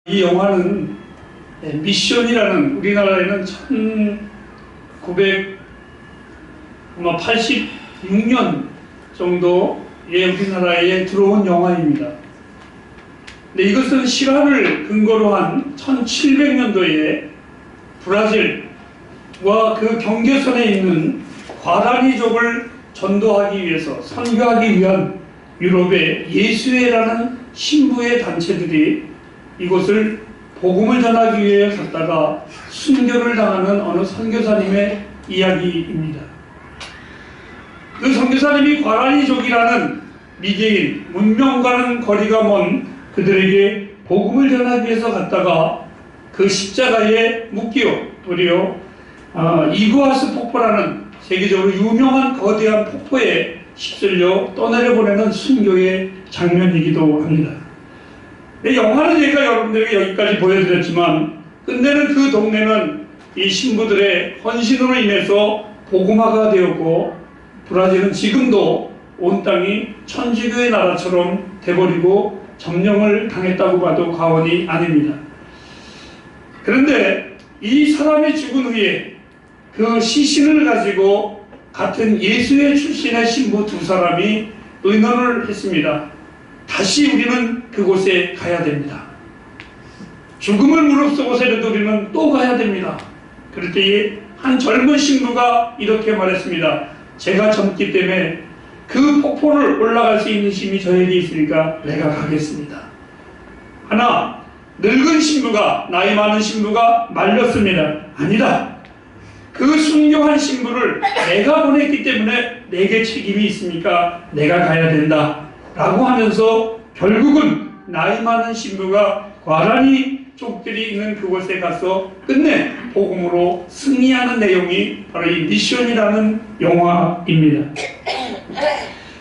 이 영화는 미션이라는 우리나라에는 1986년 정도에 우리나라에 들어온 영화입니다. 근데 이것은 실화를 근거로 한 1700년도에 브라질과 그 경계선에 있는 과라니족을 전도하기 위해서 선교하기 위한 유럽의 예수회라는 신부의 단체들이 이곳을 복음을 전하기 위해 갔다가 순교를 당하는 어느 선교사님의 이야기입니다. 그 선교사님이 과라니족이라는 미개인, 문명과는 거리가 먼 그들에게 복음을 전하기 위해서 갔다가 그 십자가에 묶여 도리어 이구아스 폭포라는 세계적으로 유명한 거대한 폭포에 휩쓸려 떠내려 보내는 순교의 장면이기도 합니다. 영화는 제가 여러분들에게 여기까지 보여드렸지만 끝내는 그 동네는 이 신부들의 헌신으로 인해서 복음화가 되었고 브라질은 지금도 온 땅이 천주교의 나라처럼 돼버리고 점령을 당했다고 봐도 과언이 아닙니다. 그런데 이 사람이 죽은 후에 그 시신을 가지고 같은 예수회 출신의 신부 두 사람이 의논을 했습니다. 다시 우리는 그곳에 가야 됩니다. 죽음을 무릅쓰고 세려도 우리는 또 가야 됩니다. 그럴 때에 한 젊은 신부가 이렇게 말했습니다. 제가 젊기 때문에 그 폭포를 올라갈 수 있는 힘이 저에게 있으니까 내가 가겠습니다. 하나 늙은 신부가, 나이 많은 신부가 말렸습니다. 아니다. 그 순교한 신부를 내가 보냈기 때문에 내게 책임이 있으니까 내가 가야 된다 라고 하면서 결국은 나이 많은 신부가 과라니족들이 있는 그곳에 가서 끝내 복음으로 승리하는 내용이 바로 이 미션이라는 영화입니다.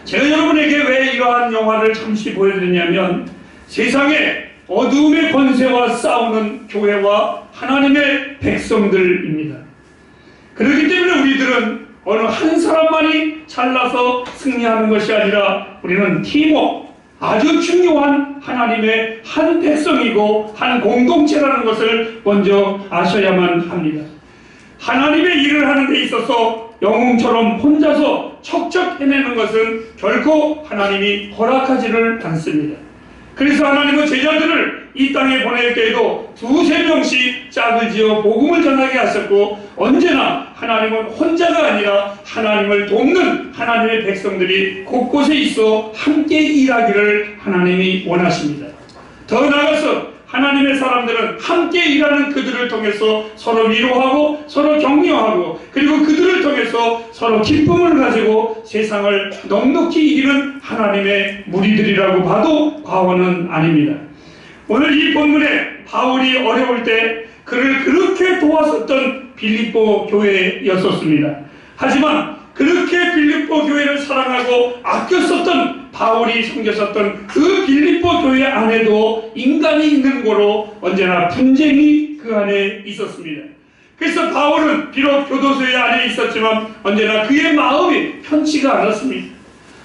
제가 여러분에게 왜 이러한 영화를 잠시 보여드리냐면 세상에 어두움의 권세와 싸우는 교회와 하나님의 백성들입니다. 그렇기 때문에 우리들은 어느 한 사람만이 잘나서 승리하는 것이 아니라 우리는 팀워크, 아주 중요한 하나님의 한 백성이고 한 공동체라는 것을 먼저 아셔야만 합니다. 하나님의 일을 하는 데 있어서 영웅처럼 혼자서 척척 해내는 것은 결코 하나님이 허락하지를 않습니다. 그래서 하나님은 제자들을 이 땅에 보낼 때에도 두세 명씩 짝을 지어 복음을 전하게 하셨고 언제나 하나님은 혼자가 아니라 하나님을 돕는 하나님의 백성들이 곳곳에 있어 함께 일하기를 하나님이 원하십니다. 더 나아가서 하나님의 사람들은 함께 일하는 그들을 통해서 서로 위로하고 서로 격려하고 그리고 그들을 통해서 서로 기쁨을 가지고 세상을 넉넉히 이기는 하나님의 무리들이라고 봐도 과언은 아닙니다. 오늘 이 본문에 바울이 어려울 때 그를 그렇게 도왔었던 빌립보 교회였었습니다. 하지만 그렇게 빌립보 교회를 사랑하고 아꼈었던 바울이 섬겼었던 그 빌립보 교회 안에도 인간이 있는 거로 언제나 분쟁이 그 안에 있었습니다. 그래서 바울은 비록 교도소에 안에 있었지만 언제나 그의 마음이 편치가 않았습니다.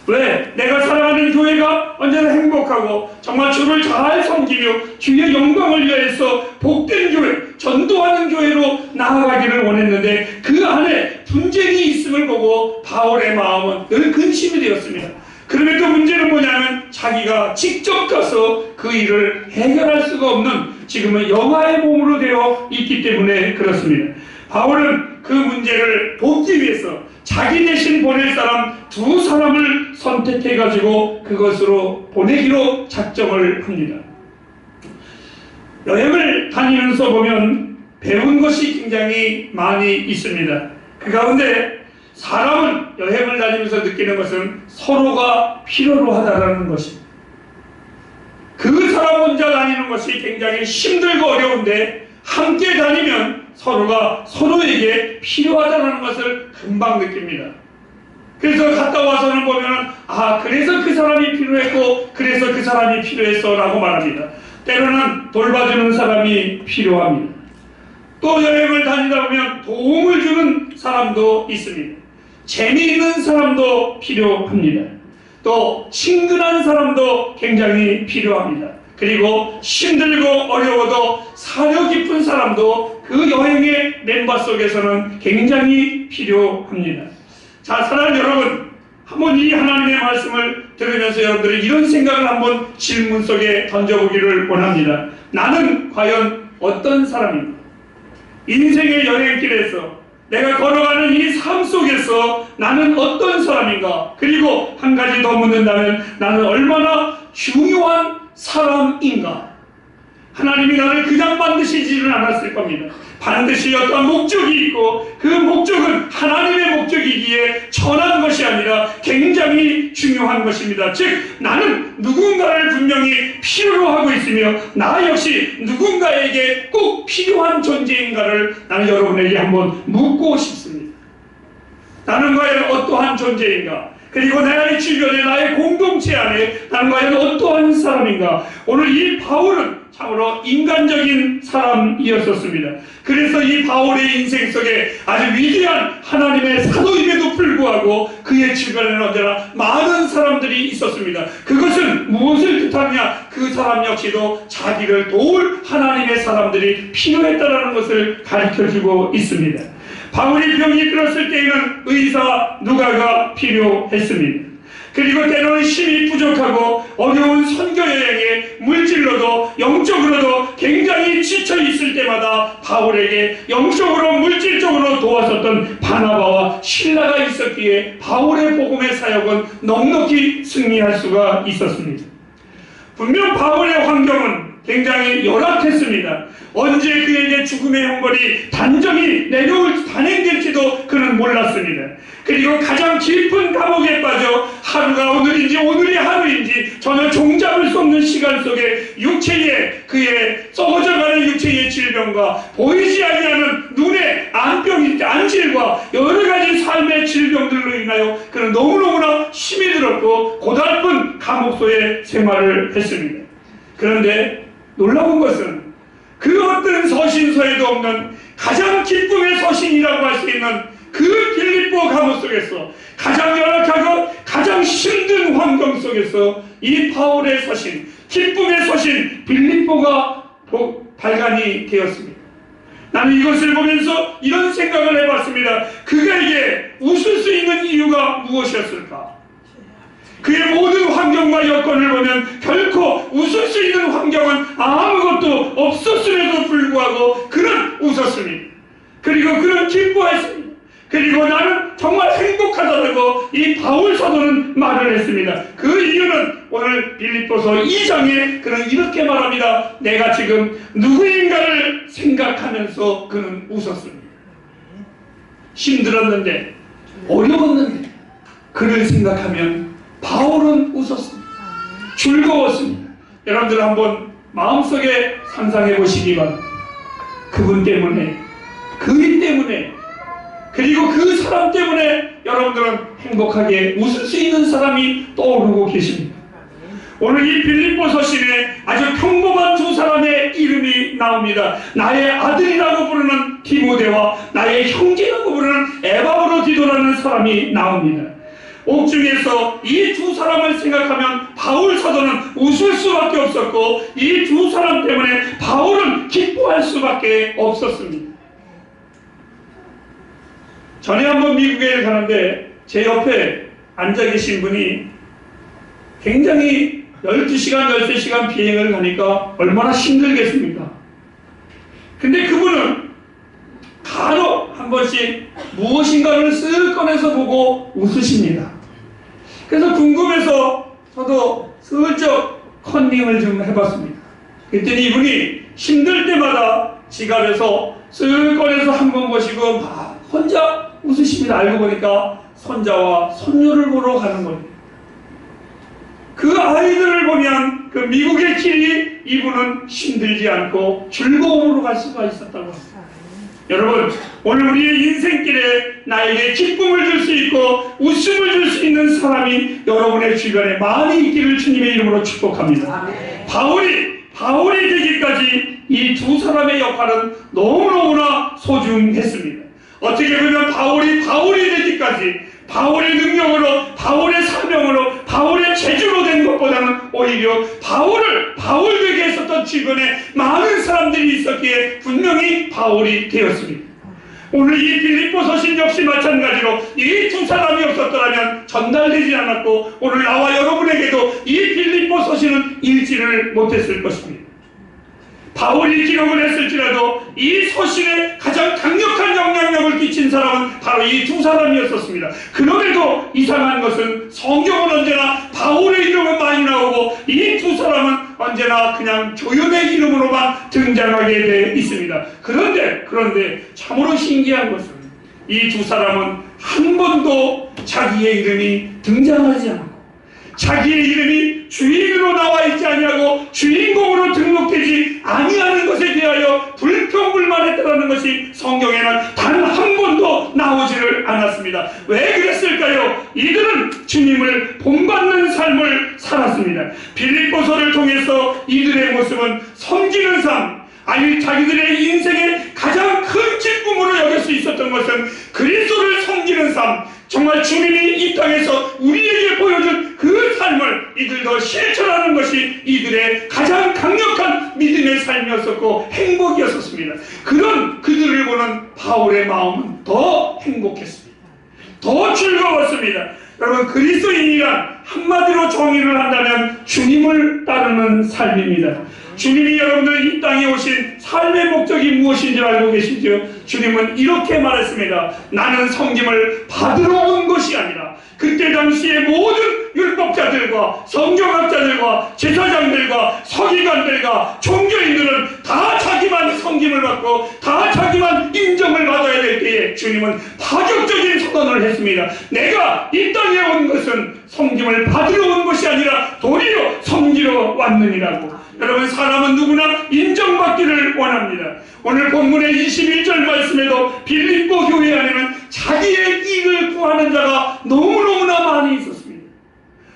왜? 내가 사랑하는 교회가 언제나 행복하고 정말 주를 잘 섬기며 주의 영광을 위해서 복된 교회, 전도하는 교회로 나아가기를 원했는데 그 안에 분쟁이 있음을 보고 바울의 마음은 늘 근심이 되었습니다. 그럼에도 문제는 뭐냐면 자기가 직접 가서 그 일을 해결할 수가 없는 지금은 영아의 몸으로 되어 있기 때문에 그렇습니다. 바울은 그 문제를 돕기 위해서 자기 대신 보낼 사람 두 사람을 선택해가지고 그것으로 보내기로 작정을 합니다. 여행을 다니면서 보면 배운 것이 굉장히 많이 있습니다. 그 가운데 사람은 여행을 다니면서 느끼는 것은 서로가 필요로 하다라는 것입니다. 그 사람 혼자 다니는 것이 굉장히 힘들고 어려운데 함께 다니면 서로가 서로에게 필요하다는 것을 금방 느낍니다. 그래서 갔다 와서는 보면 그래서 그 사람이 필요했고 그래서 그 사람이 필요했어 라고 말합니다. 때로는 돌봐주는 사람이 필요합니다. 또 여행을 다니다 보면 도움을 주는 사람도 있습니다. 재미있는 사람도 필요합니다. 또 친근한 사람도 굉장히 필요합니다. 그리고 힘들고 어려워도 사람도 그 여행의 멤버 속에서는 굉장히 필요합니다. 자, 사랑하는 여러분, 한번 이 하나님의 말씀을 들으면서 여러분들이 이런 생각을 한번 질문 속에 던져보기를 원합니다. 나는 과연 어떤 사람인가? 인생의 여행길에서 내가 걸어가는 이 삶 속에서 나는 어떤 사람인가? 그리고 한 가지 더 묻는다면 나는 얼마나 중요한 사람인가? 하나님이 나를 그냥 만드시지는 않았을 겁니다. 반드시 어떤 목적이 있고 그 목적은 하나님의 목적이기에 천한 것이 아니라 굉장히 중요한 것입니다. 즉 나는 누군가를 분명히 필요로 하고 있으며 나 역시 누군가에게 꼭 필요한 존재인가를 나는 여러분에게 한번 묻고 싶습니다. 나는 과연 어떠한 존재인가? 그리고 나의 주변에 나의 공동체 안에 나는 과연 어떠한 사람인가? 오늘 이 바울은 참으로 인간적인 사람이었었습니다. 그래서 이 바울의 인생 속에 아주 위대한 하나님의 사도임에도 불구하고 그의 주변에는 언제나 많은 사람들이 있었습니다. 그것은 무엇을 뜻하느냐? 그 사람 역시도 자기를 도울 하나님의 사람들이 필요했다는 것을 가르쳐주고 있습니다. 바울이 병이 들었을 때에는 의사 누가가 필요했습니다. 그리고 때로는 힘이 부족하고 어려운 선교 여행에 물질로도 영적으로도 굉장히 지쳐 있을 때마다 바울에게 영적으로 물질적으로 도와줬던 바나바와 실라가 있었기에 바울의 복음의 사역은 넉넉히 승리할 수가 있었습니다. 분명 바울의 환경은 굉장히 열악했습니다. 언제 그에게 죽음의 형벌이 단정히 단행될지도 그는 몰랐습니다. 그리고 가장 깊은 감옥에 빠져 하루가 오늘인지 오늘이 하루인지 전혀 종잡을 수 없는 시간 속에 그의 썩어져가는 육체의 질병과 보이지 아니하는 눈의 안질과 여러 가지 삶의 질병들로 인하여 그는 너무너무나 힘이 들었고 고달픈 감옥소에 생활을 했습니다. 그런데 놀라운 것은 그 어떤 서신서에도 없는 가장 기쁨의 서신이라고 할 수 있는 그 빌립보 감옥 속에서 가장 열악하고 가장 힘든 환경 속에서 이 바울의 서신, 기쁨의 서신 빌립보가 발간이 되었습니다. 나는 이것을 보면서 이런 생각을 해봤습니다. 그에게 웃을 수 있는 이유가 무엇이었을까? 그의 모든 환경과 여건을 보면 결코 웃을 수 있는 환경은 아무것도 없었음에도 불구하고 그는 웃었습니다. 그리고 그는 기뻐했습니다. 그리고 나는 정말 행복하다고 이 바울 사도는 말을 했습니다. 그 이유는 오늘 빌립보서 2장에 그는 이렇게 말합니다. 내가 지금 누구인가를 생각하면서 그는 웃었습니다. 힘들었는데 어려웠는데 그를 생각하면 바울은 웃었습니다. 즐거웠습니다. 여러분들 한번 마음속에 상상해 보시기 바랍니다. 그분 때문에, 그일 때문에, 그리고 그 사람 때문에 여러분들은 행복하게 웃을 수 있는 사람이 떠오르고 계십니다. 오늘 이 빌립보 서신에 아주 평범한 두 사람의 이름이 나옵니다. 나의 아들이라고 부르는 디모데와 나의 형제라고 부르는 에바브로디도라는 사람이 나옵니다. 옥중에서 이 두 사람을 생각하면 바울 사도는 웃을 수밖에 없었고 이 두 사람 때문에 바울은 기뻐할 수밖에 없었습니다. 전에 한번 미국에 가는데 제 옆에 앉아 계신 분이 굉장히 12시간, 13시간 비행을 가니까 얼마나 힘들겠습니까? 근데 그분은 간혹 한 번씩 무엇인가를 쓱 꺼내서 보고 웃으십니다. 그래서 궁금해서 저도 슬쩍 컨닝을 좀 해봤습니다. 그랬더니 이분이 힘들 때마다 지갑에서 쓱 꺼내서 한 번 보시고 혼자 웃으십니다. 알고 보니까 손자와 손녀를 보러 가는 거예요. 그 아이들을 보면 그 미국의 길이 이분은 힘들지 않고 즐거움으로 갈 수가 있었다고 합니다. 여러분, 오늘 우리의 인생길에 나에게 기쁨을 줄 수 있고 웃음을 줄 수 있는 사람이 여러분의 주변에 많이 있기를 주님의 이름으로 축복합니다. 바울이 되기까지 이 두 사람의 역할은 너무너무나 소중했습니다. 어떻게 보면 바울이 되기까지 바울의 능력으로, 바울의 사명으로, 바울의 제주로 된 것보다는 오히려 바울을 바울 되게 했었던 주변에 많은 사람들이 있었기에 분명히 바울이 되었습니다. 오늘 이 빌립보 서신 역시 마찬가지로 이 두 사람이 없었더라면 전달되지 않았고 오늘 나와 여러분에게도 이 빌립보 서신은 읽지를 못했을 것입니다. 바울이 기록을 했을지라도 이 서신에 가장 강력한 영향력을 끼친 사람은 바로 이 두 사람이었었습니다. 그럼에도 이상한 것은 성경은 언제나 바울의 이름은 많이 나오고 이 두 사람은 언제나 그냥 조연의 이름으로만 등장하게 되어 있습니다. 그런데 참으로 신기한 것은 이 두 사람은 한 번도 자기의 이름이 등장하지 않고 자기의 이름이 주인으로 나와 있지 아니하고 주인공으로 등록되지 아니하는 것에 대하여 불평불만했다는 것이 성경에는 단 한 번도 나오지를 않았습니다. 왜 그랬을까요? 이들은 주님을 본받는 삶을 살았습니다. 빌립보서를 통해서 이들의 모습은 섬기는 삶, 아니 자기들의 인생의 가장 큰 기쁨으로 여길 수 있었던 것은 그리스도를 섬기는 삶, 정말 주님이 이 땅에서 우리에게 보여준 그 삶을 이들도 실천하는 것이 이들의 가장 강력한 믿음의 삶이었었고 행복이었었습니다. 그런 그들을 보는 바울의 마음은 더 행복했습니다. 더 즐거웠습니다. 여러분, 그리스도인이란 한마디로 정의를 한다면 주님을 따르는 삶입니다. 주님이 여러분들 이 땅에 오신 삶의 목적이 무엇인지 알고 계시죠? 주님은 이렇게 말했습니다. 나는 섬김을 받으러 온 것이 아니라 그때 당시에 모든 율법자들과 성경학자들과 제사장들과 서기관들과 종교인들은 다 자기만 섬김을 받고 다 자기만 인정을 받아야 될 때에 주님은 파격적인 선언을 했습니다. 내가 이 땅에 온 것은 섬김을 받으러 온 것이 아니라 도리어 섬기러 왔느니라고. 여러분, 사람은 누구나 인정받기를 원합니다. 오늘 본문의 21절 말씀에도 빌립보 교회 안에는 자기의 이익을 구하는 자가 너무너무나 많이 있었습니다.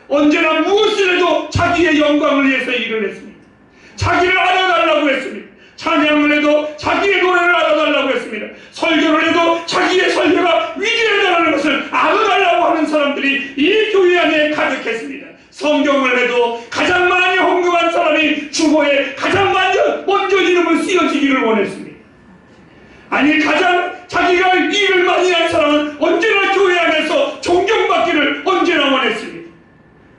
언제나 무엇을 해도 자기의 영광을 위해서 일을 했습니다. 자기를 알아달라고 했습니다. 찬양을 해도 자기의 노래를 알아달라고 했습니다. 설교를 해도 자기의 설교가 위대하다는 것을 알아달라고 하는 사람들이 이 교회 안에 가득했습니다. 성경을 해도 가장 많이 헌금한 사람이 주보에 가장 먼저 이름을 쓰여지기를 원했습니다. 아니, 가장 자기가 일을 많이 한 사람은 언제나 교회 안에서 존경받기를 언제나 원했습니다.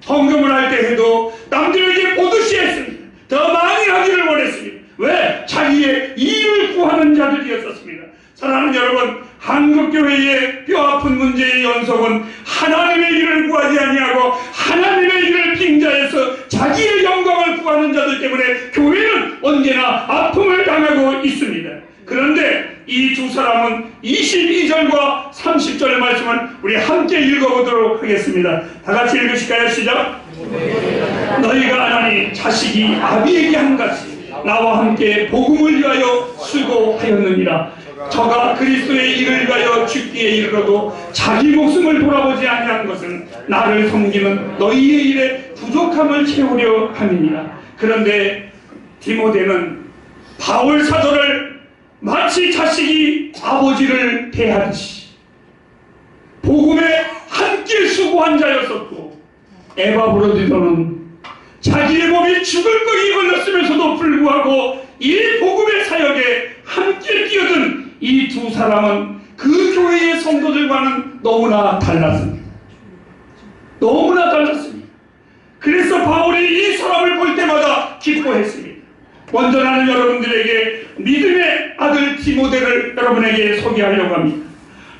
헌금을 할 때 해도 남들에게 보듯이 했습니다. 더 많이 하기를 원했습니다. 왜? 자기의 일을 구하는 자들이었었습니다. 사랑하는 여러분, 한국교회의 뼈아픈 문제의 연속은 하나님의 일을 구하지 아니하고 하나님의 일을 빙자해서 자기의 영광을 구하는 자들 때문에 교회는 언제나 아픔을 당하고 있습니다. 그런데 이 두 사람은 22절과 30절 말씀을 우리 함께 읽어보도록 하겠습니다. 다 같이 읽으실까요? 시작! 너희가 아나니 자식이 아비에게 한같이 나와 함께 복음을 위하여 수고하였느니라. 저가 그리스도의 일을 위하여 죽기에 이르러도 자기 목숨을 돌아보지 아니한 것은 나를 섬기는 너희의 일에 부족함을 채우려 함이니라. 그런데 디모데는 바울 사도를 마치 자식이 아버지를 대하듯이 복음에 함께 수고한 자였었고, 에바브로디도는 자기의 몸이 죽을 거기 걸렸으면서도 불구하고 이 복음의 사역에 함께 뛰어든 이 두 사람은 그 교회의 성도들과는 너무나 달랐습니다. 너무나 달랐습니다. 그래서 바울이 이 사람을 볼 때마다 기뻐했습니다. 먼저 나는 여러분들에게 믿음의 아들 디모데를 여러분에게 소개하려고 합니다.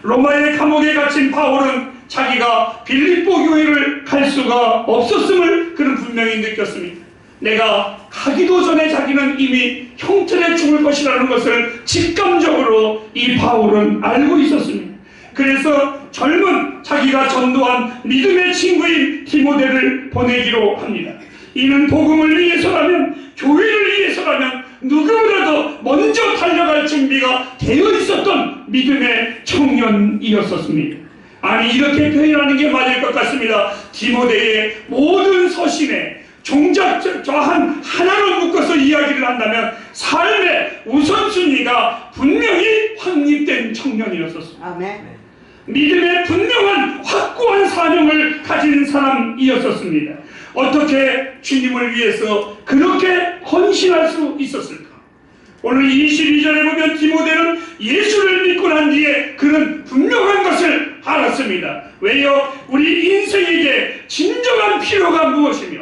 로마의 감옥에 갇힌 바울은 자기가 빌립보 교회를 갈 수가 없었음을 그는 분명히 느꼈습니다. 내가 가기도 전에 자기는 이미 형틀에 죽을 것이라는 것을 직감적으로 이 바울은 알고 있었습니다. 그래서 젊은 자기가 전도한 믿음의 친구인 디모데를 보내기로 합니다. 이는 복음을 위해서라면, 교회를 위해서라면 누구보다도 먼저 달려갈 준비가 되어 있었던 믿음의 청년이었었습니다. 아니, 이렇게 표현하는 게 맞을 것 같습니다. 디모데의 모든 서신에 종작 하나로 묶어서 이야기를 한다면 삶의 우선순위가 분명히 확립된 청년이었었습니다. 아멘. 믿음의 분명한 확고한 사명을 가진 사람이었었습니다. 어떻게 주님을 위해서 그렇게 헌신할 수 있었을까? 오늘 22절에 보면 디모데는 예수를 믿고 난 뒤에 그는 분명한 것을 알았습니다. 왜요? 우리 인생에게 진정한 필요가 무엇이며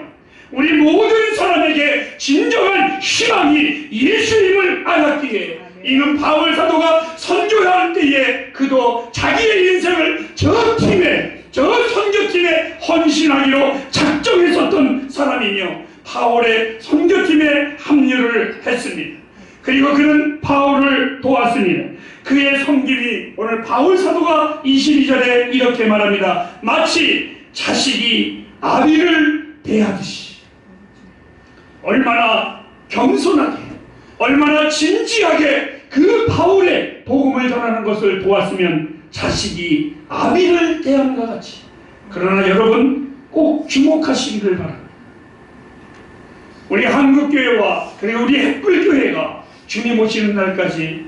우리 모든 사람에게 진정한 희망이 예수님을 알았기에 이는 바울 사도가 선교할 때에 그도 자기의 인생을 저 선교팀에 헌신하기로 작정했었던 사람이며 바울의 선교팀에 합류를 했습니다. 그리고 그는 바울을 도왔습니다. 그의 섬김이 오늘 바울 사도가 22절에 이렇게 말합니다. 마치 자식이 아비를 대하듯이. 얼마나 겸손하게, 얼마나 진지하게 그 바울의 복음을 전하는 것을 도왔으면 자식이 아비를 대함과 같이. 그러나 여러분 꼭 주목하시기를 바랍니다. 우리 한국교회와 그리고 우리 햇불교회가 주님 오시는 날까지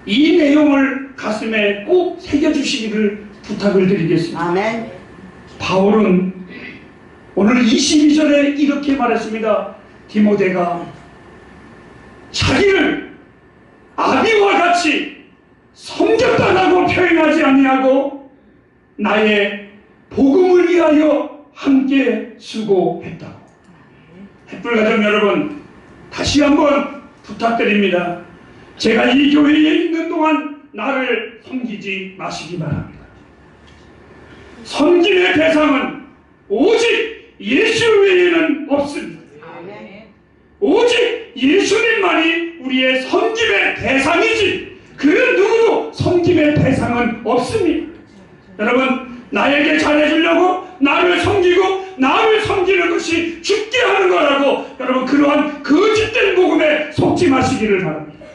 이 내용을 가슴에 꼭 새겨주시기를 부탁을 드리겠습니다. 아멘. 바울은 오늘 22절에 이렇게 말했습니다. 디모데가 자기를 아비와 같이 섬겼다라고 표현하지 아니하고 나의 복음을 위하여 함께 수고했다고. 햇불가정 여러분, 다시 한번 부탁드립니다. 제가 이 교회에 있는 동안 나를 섬기지 마시기 바랍니다. 섬김의 대상은 오직 예수 외에는 없습니다. 오직 예수님만이 우리의 섬김의 대상이지 그 누구도 섬김의 대상은 없습니다. 여러분, 나에게 잘해주려고 나를 섬기고 나를 섬기는 것이 죽게 하는 거라고 여러분 그러한 거짓된 복음에 속지 마시기를 바랍니다.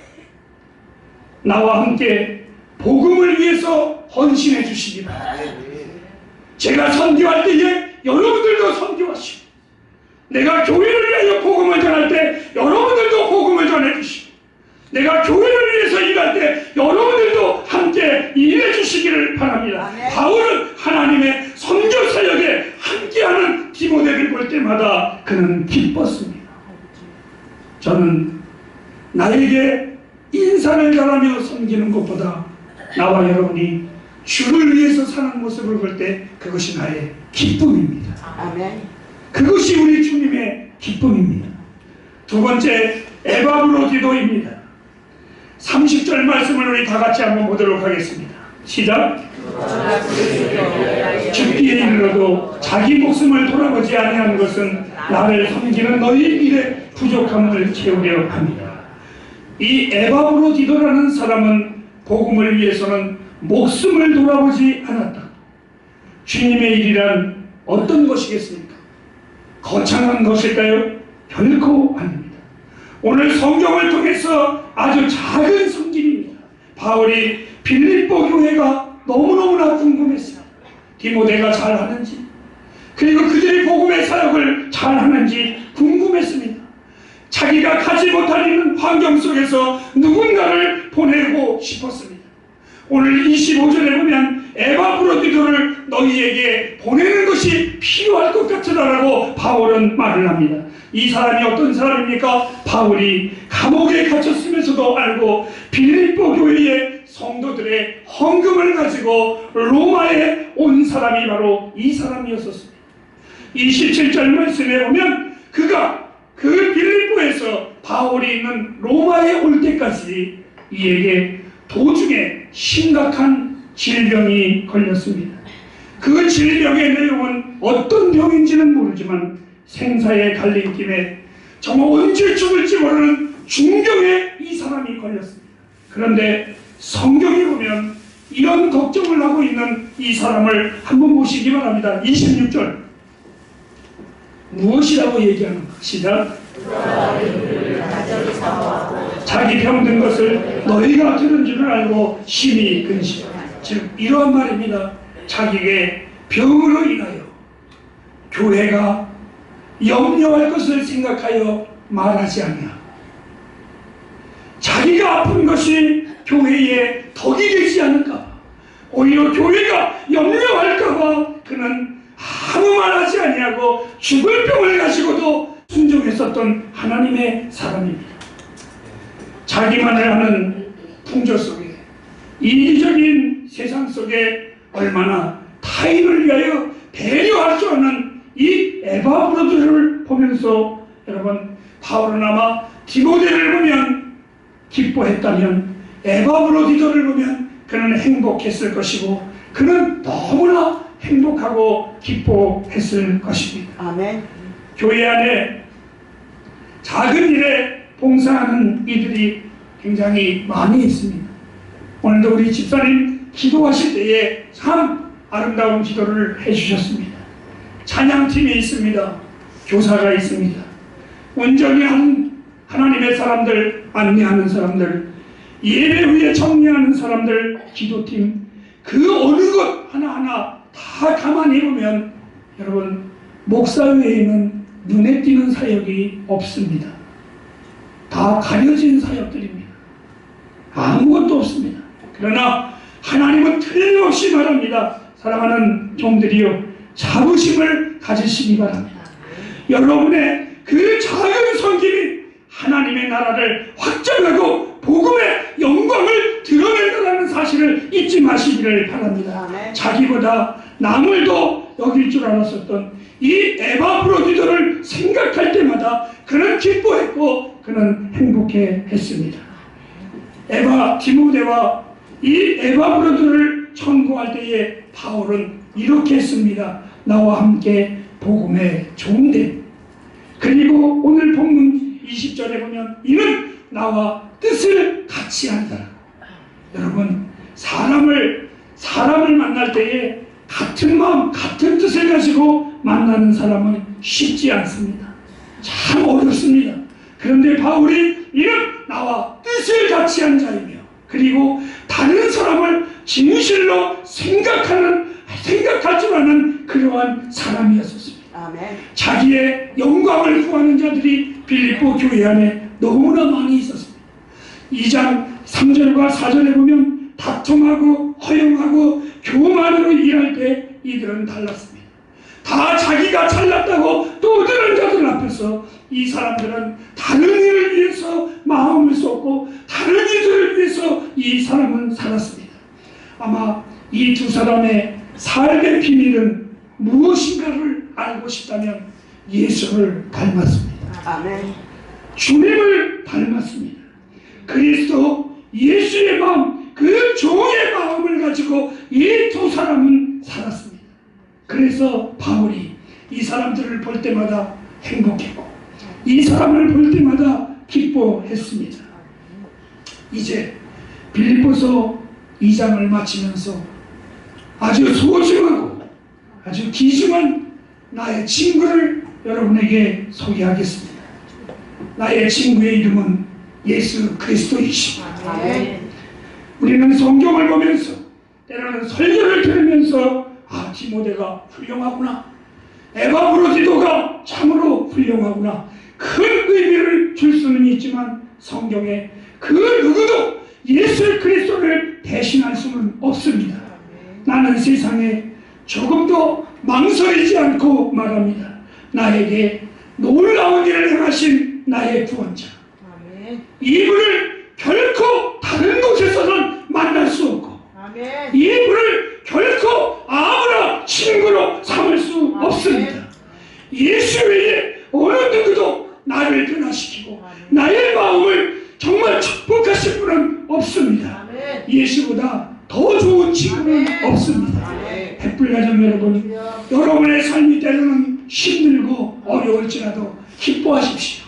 나와 함께 복음을 위해서 헌신해 주시기 바랍니다. 제가 선교할 때에 여러분들도 선교하시고 내가 교회를 위하여 복음을 전할 때 여러분들도 복음을 전해주시고 내가 교회를 위해서 일할 때 여러분들도 함께 일해 주시기를 바랍니다. 바울은 하나님의 선교 사역에 함께하는 디모데를 볼 때마다 그는 기뻤습니다. 저는 나에게 인사를 잘하며 섬기는 것보다 나와 여러분이 주를 위해서 사는 모습을 볼 때 그것이 나의 기쁨입니다. 아멘. 그것이 우리 주님의 기쁨입니다. 두 번째, 에바브로디도입니다. 30절 말씀을 우리 다 같이 한번 보도록 하겠습니다. 시작. 죽기에 이르러도 자기 목숨을 돌아보지 아니한 것은 나를 섬기는 너희 일의 부족함을 채우려 합니다. 이 에바브로디도라는 사람은 복음을 위해서는 목숨을 돌아보지 않았다. 주님의 일이란 어떤 것이겠습니까? 거창한 것일까요? 결코 아닙니다. 오늘 성경을 통해서 아주 작은 섬김입니다. 바울이 빌립보 교회가 너무너무나 궁금했습니다. 디모데가 잘하는지 그리고 그들이 복음의 사역을 잘하는지 궁금했습니다. 자기가 가지 못하는 환경 속에서 누군가를 보내고 싶었습니다. 오늘 25절에 보면 에바브로디도를 너희에게 보내는 것이 필요할 것 같으라고 바울은 말을 합니다. 이 사람이 어떤 사람입니까? 바울이 감옥에 갇혔으면서도 알고 빌립보 교회의 성도들의 헌금을 가지고 로마에 온 사람이 바로 이 사람이었습니다. 27절 말씀에 보면 그가 그 빌립보에서 바울이 있는 로마에 올 때까지 이에게 도중에 심각한 질병이 걸렸습니다. 그 질병의 내용은 어떤 병인지는 모르지만 생사의 갈림길에 정말 언제 죽을지 모르는 중병에 이 사람이 걸렸습니다. 그런데 성경에 보면 이런 걱정을 하고 있는 이 사람을 한번 보시기 바랍니다. 26절 무엇이라고 얘기하는가? 시작. 자기 병든 것을 너희가 들은 줄을 알고 심히 근심하라. 즉 이러한 말입니다. 자기의 병으로 인하여 교회가 염려할 것을 생각하여 말하지 않냐. 자기가 아픈 것이 교회에 덕이 되지 않을까. 오히려 교회가 염려할까봐 그는 아무 말 하지 아니하고 죽을 병을 가지고도 순종했었던 하나님의 사람입니다. 자기만을 하는 풍조 속에, 이기적인 세상 속에 얼마나 타인을 위하여 배려할 줄 아는 이 에바브로드를 보면서 여러분, 바울은 아마 디모데를 보면 기뻐했다면 에바브로디도를 보면 그는 행복했을 것이고, 그는 너무나 행복하고 기뻐했을 것입니다. 아멘. 교회 안에 작은 일에 봉사하는 이들이 굉장히 많이 있습니다. 오늘도 우리 집사님 기도하실 때에 참 아름다운 기도를 해주셨습니다. 찬양팀이 있습니다. 교사가 있습니다. 온전히 하나님의 사람들, 안내하는 사람들, 예배 후에 정리하는 사람들, 기도팀, 그 어느 것 하나하나 다 가만히 보면 여러분, 목사 외에는 눈에 띄는 사역이 없습니다. 다 가려진 사역들입니다. 아무것도 없습니다. 그러나 하나님은 틀림없이 말합니다. 사랑하는 종들이여, 자부심을 가지시기 바랍니다. 여러분의 그 작은 섬김이 하나님의 나라를 확장하고 복음의 영광을 드러낸다는 사실을 잊지 마시기를 바랍니다. 자기보다 남을 더 여길 줄 알았었던 이 에바브로디도를 생각할 때마다 그는 기뻐했고 그는 행복해했습니다. 디모데와 이 에바브로디도를 청구할 때에 바울은 이렇게 했습니다. 나와 함께 복음의 종대. 그리고 오늘 본문 20절에 보면 이는 나와 뜻을 같이 한다. 여러분, 사람을 만날 때에 같은 마음, 같은 뜻을 가지고 만나는 사람은 쉽지 않습니다. 참 어렵습니다. 그런데 바울이 이는 나와 뜻을 같이 한 자이며, 그리고 다른 사람을 진실로 생각할 줄 아는 그러한 사람이었습니다. 아멘. 자기의 영광을 구하는 자들이 빌립보 교회 안에 너무나 많이 있었습니다. 2장 3절과 4절에 보면 다툼하고 허용하고 교만으로 일할 때 이들은 달랐습니다. 다 자기가 잘났다고 떠드는 자들 앞에서 이 사람들은 다른 일을 위해서 마음을 쏟고 다른 이들을 위해서 이 사람은 살았습니다. 아마 이 두 사람의 삶의 비밀은 무엇인가를 알고 싶다면 예수를 닮았습니다. 아멘. 주님을 닮았습니다. 그리스도 예수의 마음, 그 종의 마음을 가지고 이 두 사람은 살았습니다. 그래서 바울이 이 사람들을 볼 때마다 행복했고 이 사람을 볼 때마다 기뻐했습니다. 이제 빌립보서 2장을 마치면서 아주 소중하고 아주 귀중한 나의 친구를 여러분에게 소개하겠습니다. 나의 친구의 이름은 예수 그리스도이십니다. 우리는 성경을 보면서 때로는 설교를 들으면서 디모데가 훌륭하구나, 에바브로디도가 참으로 훌륭하구나, 큰 의미를 줄 수는 있지만 성경에 그 누구도 예수 그리스도를 대신할 수는 없습니다. 나는 세상에 조금도 망설이지 않고 말합니다. 나에게 놀라운 일을 행하신 나의 구원자, 이분을 결코 다른 곳에서는 만날 수 없고 이분을 결코 아무나 친구로 삼을 수 없습니다. 예수 외에 어느 누구도 나를 변화시키고 나의 마음을 정말 축복하실 분은 없습니다. 예수보다 더 좋은 친구는 없습니다. 햇불가정 여러분, 여러분의 삶이 때로는 힘들고 어려울지라도 기뻐하십시오.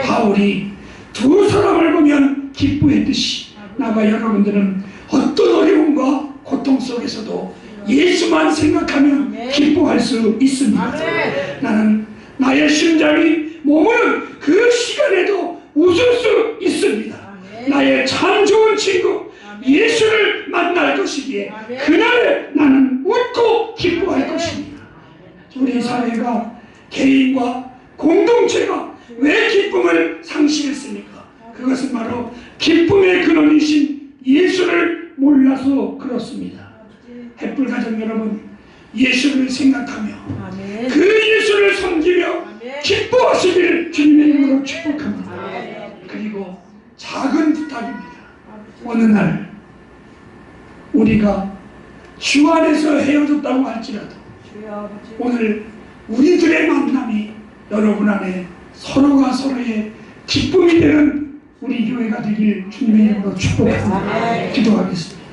바울이 두 사람을 보면 기뻐했듯이 나와 여러분들은 어떤 어려움과 고통 속에서도 예수만 생각하면 기뻐할 수 있습니다. 나는 나의 심장이 머무는 그 시간에도 웃을 수 있습니다. 나의 참 좋은 친구 예수를 만날 것이기에 그날에 나는 웃고 기뻐할 것입니다. 우리 사회가 개인과 공동체가 왜 기쁨을 상실했습니까? 그것은 바로 기쁨의 근원이신 예수를 몰라서 그렇습니다. 햇불 가정 여러분, 예수를 생각하며 아멘. 그 예수를 섬기며 아멘. 기뻐하시기를 주님의 이름으로 축복합니다. 그리고 작은 부탁입니다. 어느 날 우리가 주 안에서 헤어졌다고 할지라도 주여 아버지. 오늘 우리들의 만남이 여러분 안에 서로가 서로의 기쁨이 되는 우리 교회가 되길 주님의 이름으로 축복합니다. 기도하겠습니다.